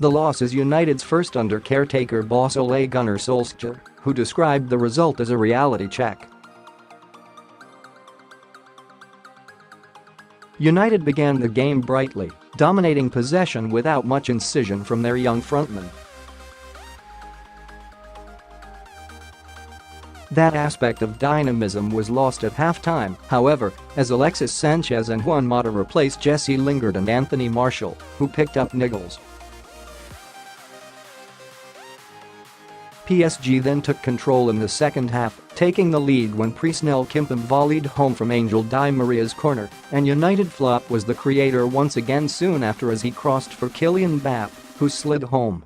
The loss is United's first under caretaker boss Ole Gunnar Solskjaer, who described the result as a reality check. United began the game brightly, dominating possession without much incision from their young frontmen. That aspect of dynamism was lost at halftime, however, as Alexis Sanchez and Juan replaced Jesse Lingard and Anthony Martial, who picked up niggles. PSG then took control in the second half, taking the lead when Presnel Kimpembe volleyed home from Angel Di Maria's corner, and United flop was the creator once again soon after as he crossed for Kylian Mbappe, who slid home.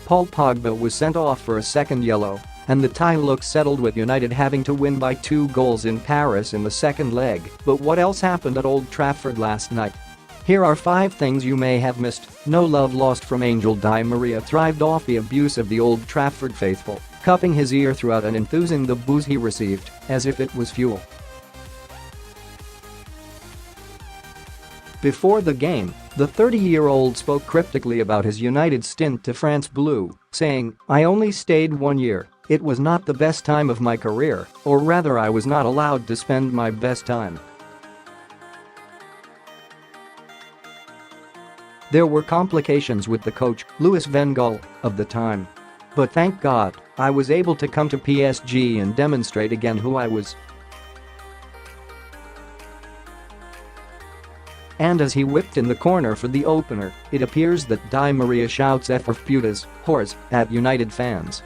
Paul Pogba was sent off for a second yellow, and the tie look settled with United having to win by 2 goals in Paris in the second leg. But what else happened at Old Trafford last night? Here are 5 things you may have missed. No love lost from Angel Di Maria thrived off the abuse of the Old Trafford faithful, cupping his ear throughout and enthusing the boos he received, as if it was fuel. Before the game, the 30-year-old spoke cryptically about his United stint to France Bleu, saying, "I only stayed 1 year. It was not the best time of my career, or rather I was not allowed to spend my best time." There were complications with the coach, Louis van Gaal, of the time. But thank God, I was able to come to PSG and demonstrate again who I was. And as he whipped in the corner for the opener, it appears that Di Maria shouts F for putas, whores, at United fans.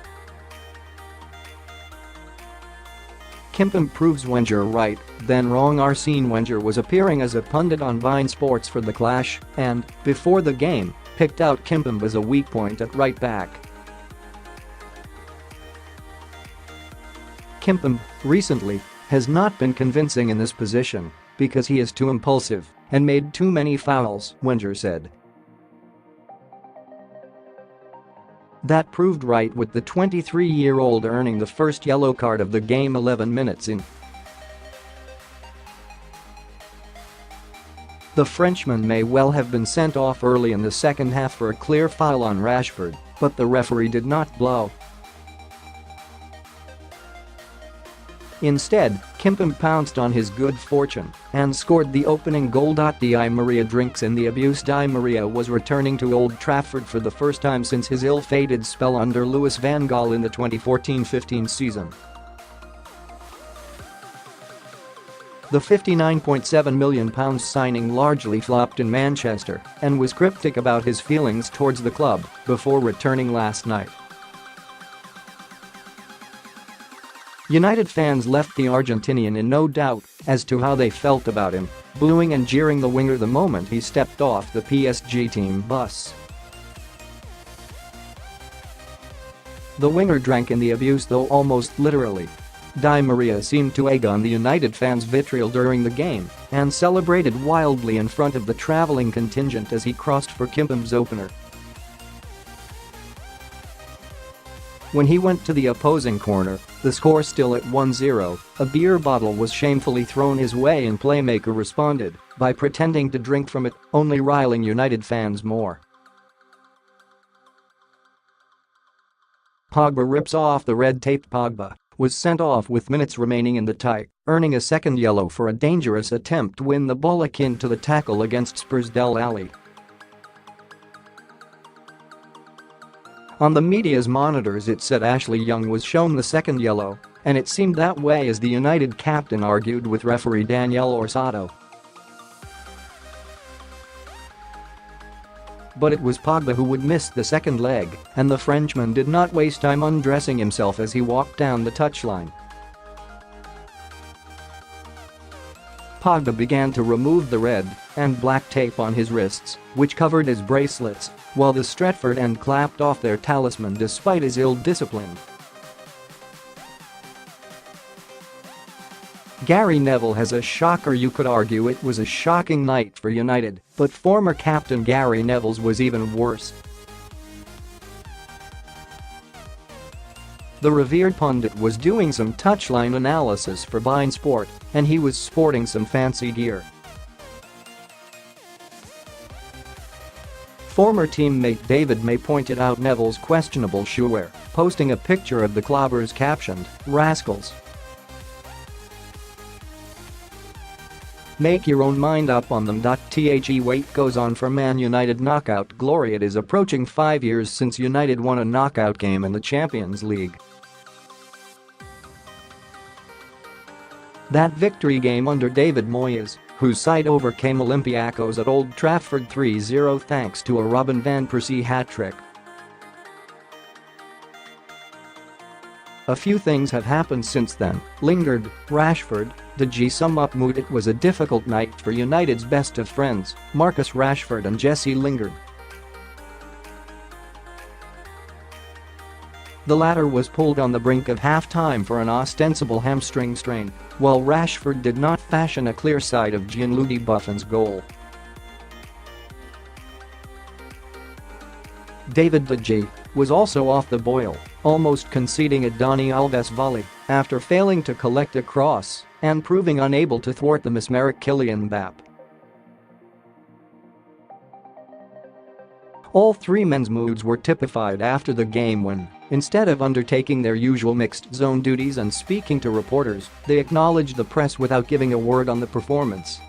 Kimpembe proves Wenger right, then wrong. Arsene Wenger was appearing as a pundit on beIN Sports for the clash and, before the game, picked out Kimpembe as a weak point at right back. Kimpembe, recently, has not been convincing in this position because he is too impulsive and made too many fouls, Wenger said. That proved right with the 23-year-old earning the first yellow card of the game 11 minutes in. The Frenchman may well have been sent off early in the second half for a clear foul on Rashford, but the referee did not blow. Instead, Kimpembe pounced on his good fortune and scored the opening goal.Di Maria drinks in the abuse. Di Maria was returning to Old Trafford for the first time since his ill-fated spell under Louis van Gaal in the 2014-15 season. The £59.7 million signing largely flopped in Manchester and was cryptic about his feelings towards the club before returning last night. United fans left the Argentinian in no doubt as to how they felt about him, booing and jeering the winger the moment he stepped off the PSG team bus. The winger drank in the abuse, though, almost literally. Di Maria seemed to egg on the United fans' vitriol during the game and celebrated wildly in front of the travelling contingent as he crossed for Kimpembe's opener. When he went to the opposing corner, the score still at 1-0, a beer bottle was shamefully thrown his way and playmaker responded by pretending to drink from it, only riling United fans more. Pogba rips off the red tape. Pogba was sent off with minutes remaining in the tie, earning a second yellow for a dangerous attempt to win the ball akin to the tackle against Spurs' Dele Alli. On the media's monitors it said Ashley Young was shown the second yellow, and it seemed that way as the United captain argued with referee Daniel Orsato. But it was Pogba who would miss the second leg, and the Frenchman did not waste time undressing himself as he walked down the touchline. Pogba began to remove the red and black tape on his wrists, which covered his bracelets, while the Stretford end clapped off their talisman despite his ill discipline. Gary Neville has a shocker. You could argue it was a shocking night for United, but former captain Gary Neville's was even worse. The revered pundit was doing some touchline analysis for beIN Sport, and he was sporting some fancy gear. Former teammate David May pointed out Neville's questionable shoewear, posting a picture of the clobbers captioned, "Rascals." Make your own mind up on them. The wait goes on for Man United knockout glory. It is approaching 5 years since United won a knockout game in the Champions League. That victory game under David Moyes, whose side overcame Olympiacos at Old Trafford 3-0 thanks to a Robin van Persie hat-trick. A few things have happened since then. Lingard, Rashford, the sum up mood. It was a difficult night for United's best of friends, Marcus Rashford and Jesse Lingard. The latter was pulled on the brink of half-time for an ostensible hamstring strain, while Rashford did not fashion a clear side of Gianluigi Buffon's goal. David De Gea was also off the boil, almost conceding a Dani Alves volley after failing to collect a cross and proving unable to thwart the mesmeric Kylian Mbappe. All three men's moods were typified after the game when, instead of undertaking their usual mixed zone duties and speaking to reporters, they acknowledged the press without giving a word on the performance.